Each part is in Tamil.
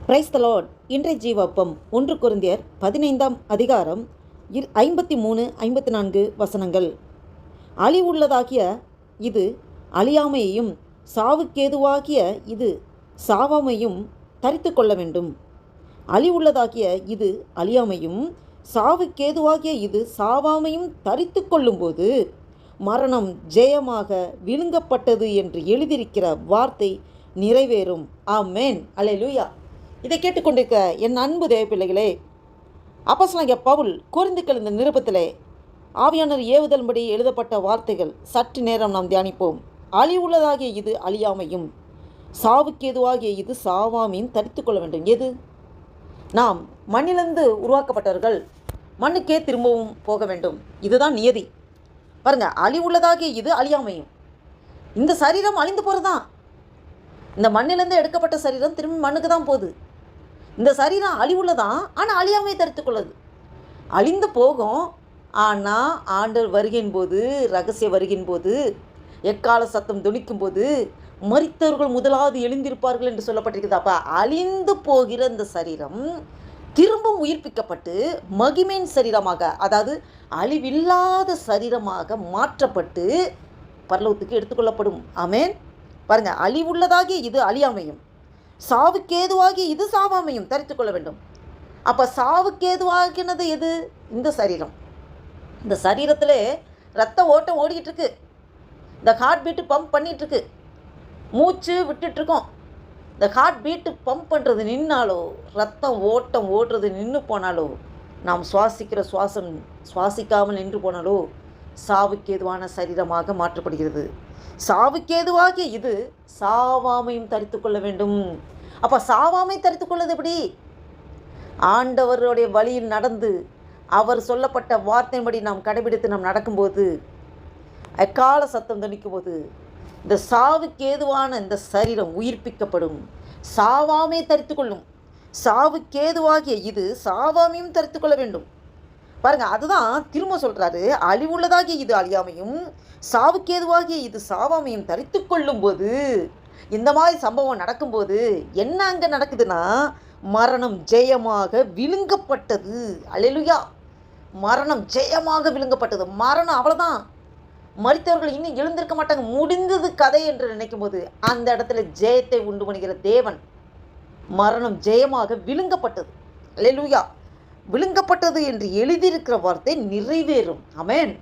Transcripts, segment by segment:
Praise the Lord. இன்றைய ஜீவப்பம் 1 கொரிந்தியர் 15ஆம் அதிகாரம் 53, 54 வசனங்கள். அழிவுள்ளதாகிய இது அழியாமையையும் சாவுக்கேதுவாகிய இது சாவாமையும் தரித்து கொள்ள வேண்டும். அழிவுள்ளதாகிய இது அழியாமையும் சாவுக்கேதுவாகிய இது சாவாமையும் தரித்து கொள்ளும்போது மரணம் ஜெயமாக விழுங்கப்பட்டது என்று எழுதியிருக்கிற வார்த்தை நிறைவேறும். ஆமென். அல்லேலூயா. இதை கேட்டுக்கொண்டிருக்க என் அன்பு தேவ பிள்ளைகளே, அப்போஸ்தலனாகிய பவுல் கொரிந்துக்கள் இந்த நிருபத்திலே ஆவியானவர் ஏவுதல்படி எழுதப்பட்ட வார்த்தைகள் சற்று நேரம் நாம் தியானிப்போம். அழிவுள்ளதாகிய இது அழியாமையும் சாவுக்கேதுவாகிய இது சாவாமையும் தரித்து கொள்ள வேண்டும். எது? நாம் மண்ணிலிருந்து உருவாக்கப்பட்டவர்கள், மண்ணுக்கே திரும்பவும் போக வேண்டும். இதுதான் நியதி. பாருங்க, அழிவுள்ளதாகிய இது அழியாமையும். இந்த சரீரம் அழிந்து போகிறது தான். இந்த மண்ணிலேருந்து எடுக்கப்பட்ட சரீரம் திரும்பி மண்ணுக்கு தான் போகுது. இந்த சரீரம் அழிவுள்ளதான், ஆனால் அழியாமையை தரித்துக்கொள்ளுது. அழிந்து போகும், ஆனால் ஆண்டவர் வருகின் போது, ரகசிய வருகின் போது, எக்கால சத்தம் துணிக்கும் போது மரித்தவர்கள் முதலாவது எழுந்திருப்பார்கள் என்று சொல்லப்பட்டிருக்குது. அப்போ அழிந்து போகிற இந்த சரீரம் திரும்பவும் உயிர்ப்பிக்கப்பட்டு மகிமையின் சரீரமாக, அதாவது அழிவில்லாத சரீரமாக மாற்றப்பட்டு பரலோகத்துக்கு எடுத்துக்கொள்ளப்படும். ஆமென். பாருங்க, அழிவுள்ளதாகிய இது அழியாமையும் சாவுக்கேதுவாகிய இது சாவாமையும் தரித்து கொள்ள வேண்டும். அப்போ சாவுக்கேதுவாகினது எது? இந்த சரீரம். இந்த சரீரத்தில் ரத்த ஓட்டம் ஓடிக்கிட்டு இருக்கு. இந்த ஹார்ட் பீட்டு பம்ப் பண்ணிகிட்ருக்கு. மூச்சு விட்டுட்ருக்கோம். இந்த ஹார்ட் பீட்டு பம்ப் பண்ணுறது நின்னாலோ, ரத்தம் ஓட்டம் ஓடுறது நின்று போனாலோ, நாம் சுவாசிக்கிற சுவாசம் சுவாசிக்காமல் நின்று போனாலோ சாவுக்கேதுவான சரீரமாக மாற்றப்படுகிறது. சாவுக்கேதுவாகிய இது சாவாமையும் தரித்து கொள்ள வேண்டும். அப்போ சாவாமை தரித்து கொள்வது எப்படி? ஆண்டவருடைய வழியில் நடந்து அவர் சொல்லப்பட்ட வார்த்தையின்படி நாம் கடைபிடித்து நாம் நடக்கும்போது, எக்கால சத்தம் துணிக்கும் போது இந்த சாவுக்கேதுவான இந்த சரீரம் உயிர்ப்பிக்கப்படும். சாவாமை தரித்து கொள்ளும். சாவுக்கேதுவாகிய இது சாவாமையும் தரித்து கொள்ள வேண்டும். பாருங்க, அதுதான் திரும்ப சொல்கிறாரு. அழிவுள்ளதாகிய இது அழியாமையும் சாவுக்கேதுவாகிய இது சாவாமையும் தரித்து கொள்ளும்போது, இந்த மாதிரி சம்பவம் நடக்கும்போது என்ன அங்கே நடக்குதுன்னா, மரணம் ஜெயமாக விழுங்கப்பட்டது. அல்லேலூயா. மரணம் ஜெயமாக விழுங்கப்பட்டது. மரணம் அவ்வளோதான். மரித்தவர்கள் இன்னும் எழுந்திருக்க மாட்டாங்க, முடிந்தது கதை என்று நினைக்கும் போது அந்த இடத்துல ஜெயத்தை உண்டு பண்ணுகிற தேவன், மரணம் ஜெயமாக விழுங்கப்பட்டது. அல்லேலூயா. விழுங்கப்பட்டது என்று எழுதியிருக்கிற வார்த்தை நிறைவேறும். ஆமென்.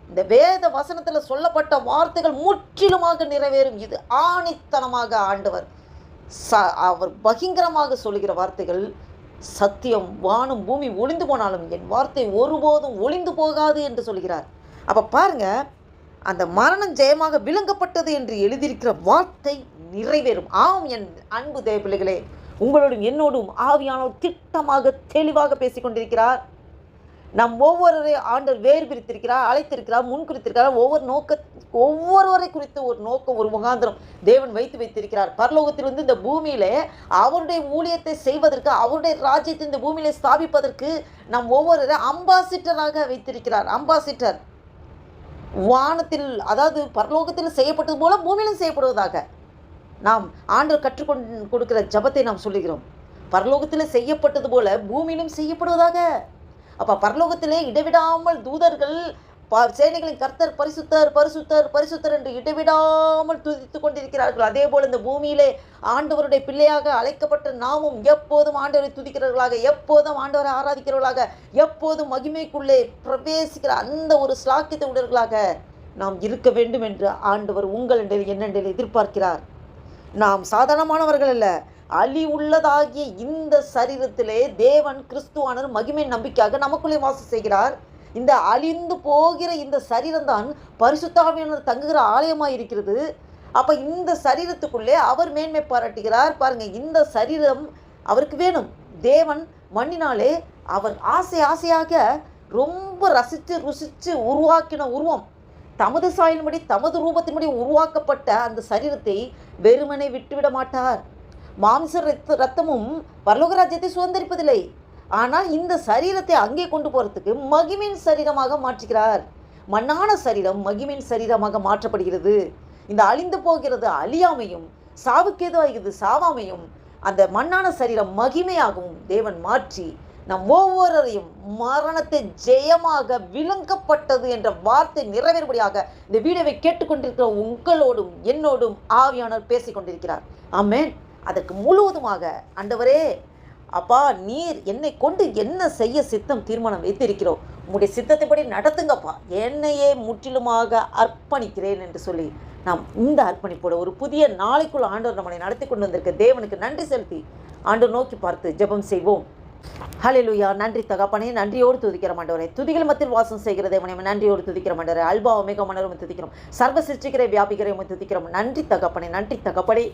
இந்த வேத வசனத்தில் சொல்லப்பட்ட வார்த்தைகள் முற்றிலுமாக நிறைவேறும். இது ஆணித்தனமாக ஆண்டவர் அவர் பகிங்கரமாக சொல்லுகிற வார்த்தைகள் சத்தியம். வானம் பூமி ஒளிந்து போனாலும் என் வார்த்தை ஒருபோதும் ஒளிந்து போகாது என்று சொல்கிறார். அப்போ பாருங்க, அந்த மரணம் ஜெயமாக விழுங்கப்பட்டது என்று எழுதியிருக்கிற வார்த்தை நிறைவேறும். ஆம் என் அன்பு தேவ பிள்ளைகளே, உங்களோடும் என்னோடும் ஆவியானவர் திட்டமாக தெளிவாக பேசிக்கொண்டிருக்கிறார். நம் ஒவ்வொருவரையும் ஆண்டவர் வேறு பிரித்திருக்கிறார், அழைத்திருக்கிறார், முன்குறித்திருக்கிறார். ஒவ்வொருவரை குறித்து ஒரு நோக்கம், ஒரு முகாந்திரம் தேவன் வைத்திருக்கிறார். பரலோகத்திலிருந்து இந்த பூமியிலே அவருடைய ஊழியத்தை செய்வதற்கு, அவருடைய ராஜ்யத்தை இந்த பூமியிலே ஸ்தாபிப்பதற்கு நம் ஒவ்வொருவரை அம்பாசிடராக வைத்திருக்கிறார். அம்பாசிடர் வானத்தில், அதாவது பரலோகத்தில் செய்யப்பட்டது போல பூமியிலும் செய்யப்படுவதாக நாம் ஆண்டவர் கொடுக்கிற ஜபத்தை நாம் சொல்லுகிறோம். பரலோகத்தில் செய்யப்பட்டது போல பூமியிலும் செய்யப்படுவதாக. அப்போ பரலோகத்திலே இடைவிடாமல் தூதர்கள் சேனைகளின் கர்த்தர் பரிசுத்தர் பரிசுத்தர் பரிசுத்தர் என்று இடைவிடாமல் துதித்து கொண்டிருக்கிறார்கள். அதே போல் இந்த பூமியிலே ஆண்டவருடைய பிள்ளையாக அழைக்கப்பட்ட நாமும் எப்போதும் ஆண்டவரை துதிக்கிறவர்களாக, எப்போதும் ஆண்டவரை ஆராதிக்கிறவர்களாக, எப்போதும் மகிமைக்குள்ளே பிரவேசிக்கிற அந்த ஒரு ஸ்லாக்கியத்தை உடர்களாக நாம் இருக்க வேண்டும் என்று ஆண்டவர் உங்களிடம் என்னென்ன எதிர்பார்க்கிறார். நாம் சாதாரணமானவர்கள் அல்ல. அழிவுள்ளதாகிய இந்த சரீரத்திலே தேவன் கிறிஸ்துவானவர் மகிமை நம்பிக்கையாக நமக்குள்ளே வாசம் செய்கிறார். இந்த அழிந்து போகிற இந்த சரீரம்தான் பரிசுத்த ஆவியானவர் தங்குகிற ஆலயமாக இருக்கிறது. அப்போ இந்த சரீரத்துக்குள்ளே அவர் மேன்மை பாராட்டுகிறார். பாருங்க, இந்த சரீரம் அவருக்கு வேணும். தேவன் மண்ணினாலே அவர் ஆசையாக ரொம்ப ரசித்து ருசித்து உருவாக்கின உருவம், தமது சாயலின்படி தமது ரூபத்தின்படி உருவாக்கப்பட்ட அந்த சரீரத்தை வெறுமனை விட்டுவிட மாட்டார். மாம்ச ரத்தமும் பரலோக ராஜ்யத்தை சுதந்திரிப்பதில்லை. ஆனால் இந்த சரீரத்தை அங்கே கொண்டு போகிறதுக்கு மகிமையின் சரீரமாக மாற்றுகிறார். மண்ணான சரீரம் மகிமையின் சரீரமாக மாற்றப்படுகிறது. இந்த அழிந்து போகிறது அழியாமையும் சாவுக்கேதுவாகிறது சாவாமையும் அந்த மண்ணான சரீரம் மகிமையாகவும் தேவன் மாற்றி நம் ஒவ்வொருவரையும் மரணத்தை ஜெயமாக விழுங்கப்பட்டது என்ற வார்த்தை நிறைவேறுபடியாக இந்த வீடியோவை கேட்டுக்கொண்டிருக்கிற உங்களோடும் என்னோடும் ஆவியானவர் பேசிக் கொண்டிருக்கிறார். ஆமென். அதற்கு முழுவதுமாக ஆண்டவரே அப்பா, நீர் என்னை கொண்டு என்ன செய்ய சித்தம் தீர்மானம் வைத்திருக்கிறோம், உங்களுடைய சித்தத்தைப்படி நடத்துங்கப்பா, என்னையே முற்றிலுமாக அர்ப்பணிக்கிறேன் என்று சொல்லி நாம் இந்த அர்ப்பணிப்போட ஒரு புதிய நாளைக்குள் ஆண்டவர் நம்மளை நடத்தி கொண்டு வந்திருக்க தேவனுக்கு நன்றி செலுத்தி ஆண்டவர் நோக்கி பார்த்து ஜெபம் செய்வோம். ஹல்லேலூயா. நன்றி தகப்பனே, நன்றியோடு துதிக்கிற ஆண்டவரே, துதிகள் மத்தியில் வாசம் செய்கிற தேவனே நன்றியோடு துதிக்கிற ஆண்டவரே, அல்பா ஒமேகா மன்னரும் துதிக்கிறோம், சர்வ சிருஷ்டிக்கிற வியாபிக்கிற துதிக்கிறோம். நன்றி தகப்பனே, நன்றி தகப்பனே.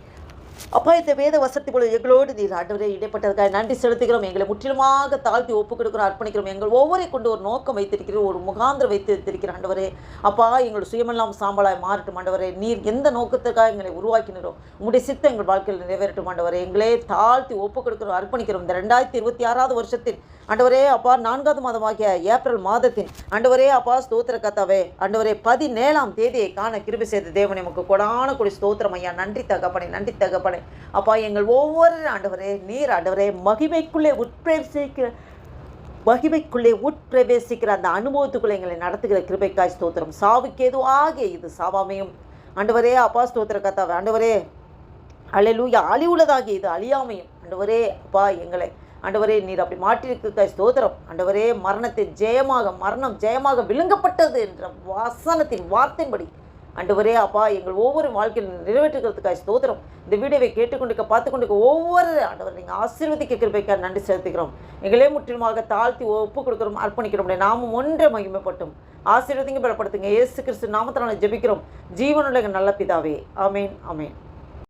அப்பா, இந்த வேத வசத்திக்குள்ள எங்களோடு நீர் ஆண்டவரே இடைப்பட்டதுக்காக நன்றி செலுத்துகிறோம். எங்களை முற்றிலுமாக தாழ்த்தி ஒப்பு கொடுக்கிறோம், அர்ப்பணிக்கிறோம். எங்கள் ஒவ்வொரு கொண்டு ஒரு நோக்கம் வைத்திருக்கிறோம், ஒரு முகாந்திரம் வைத்திருக்கிற ஆண்டவரே. அப்பா, எங்கள் சுயமெல்லாம் சாம்பலாய் மாறட்டும் ஆண்டவரே. நீர் எந்த நோக்கத்துக்காக எங்களை உருவாக்கினரோ உங்களுடைய சித்தம் எங்கள் வாழ்க்கையில் நிறைவேறட்டும் ஆண்டவரே. எங்களே தாழ்த்தி ஒப்பு கொடுக்கிறோம், அர்ப்பணிக்கிறோம். இந்த 2026 வருஷத்தின் ஆண்டவரே அப்பா 4வது மாதமாகிய ஏப்ரல் மாதத்தின் ஆண்டவரே அப்பா ஸ்தோத்திர கர்த்தாவே ஆண்டவரே 17ஆம் தேதியை காண கிருபை செய்த தேவனே உமக்கு கொடான கொடி ஸ்தோத்திரம் ஐயா. நன்றி தகப்பனே, நன்றி தகப்பனே. அப்பா, எங்கள் ஒவ்வொரு ஆண்டவரே நீர் ஆண்டவரே மகிமைக்குள்ளே உட்பிரவேசிக்கிற அந்த அனுபவத்துக்குள்ளே எங்களை நடத்துகிற கிருபைக்காய் ஸ்தோத்திரம். சாவுக்கு எதுவாகிய இது சாவாமையும் ஆண்டவரே அப்பா ஸ்தோத்திர கர்த்தாவே ஆண்டவரே அல்லேலூயா அழிவுள்ளதாகிய இது அழியாமையும் ஆண்டவரே அப்பா எங்களை ஆண்டவரே நீர் அப்படி மாற்றிருக்க ஸ்தோத்திரம் ஆண்டவரே. மரணம் ஜெயமாக விழுங்கப்பட்டது என்ற வசனத்தின் வார்த்தையின்படி ஆண்டவரே அப்பா எங்கள் ஒவ்வொரு வாழ்க்கையில் நிறைவேற்றுகிறதுக்காக ஸ்தோத்திரம். இந்த வீடியோவை கேட்டுக்கொண்டிருக்க பார்த்துக்கொண்டிருக்க ஒவ்வொரு ஆண்டவர் நீங்கள் ஆசீர்வதிக்க கிருபைக்காக நன்றி செலுத்துகிறோம். எங்களே முற்றிலுமாக தாழ்த்தி ஒப்பு கொடுக்கிறோம், அர்ப்பணிக்கிறோம். நாமும் ஒன்றை மகிமைப்பட்டும் ஆசீர்வதிங்க பலப்படுத்துங்க. இயேசு கிறிஸ்து நாமத்தினால ஜெபிக்கிறோம் ஜீவனுள்ள நல்ல பிதாவே. ஆமேன், ஆமேன்.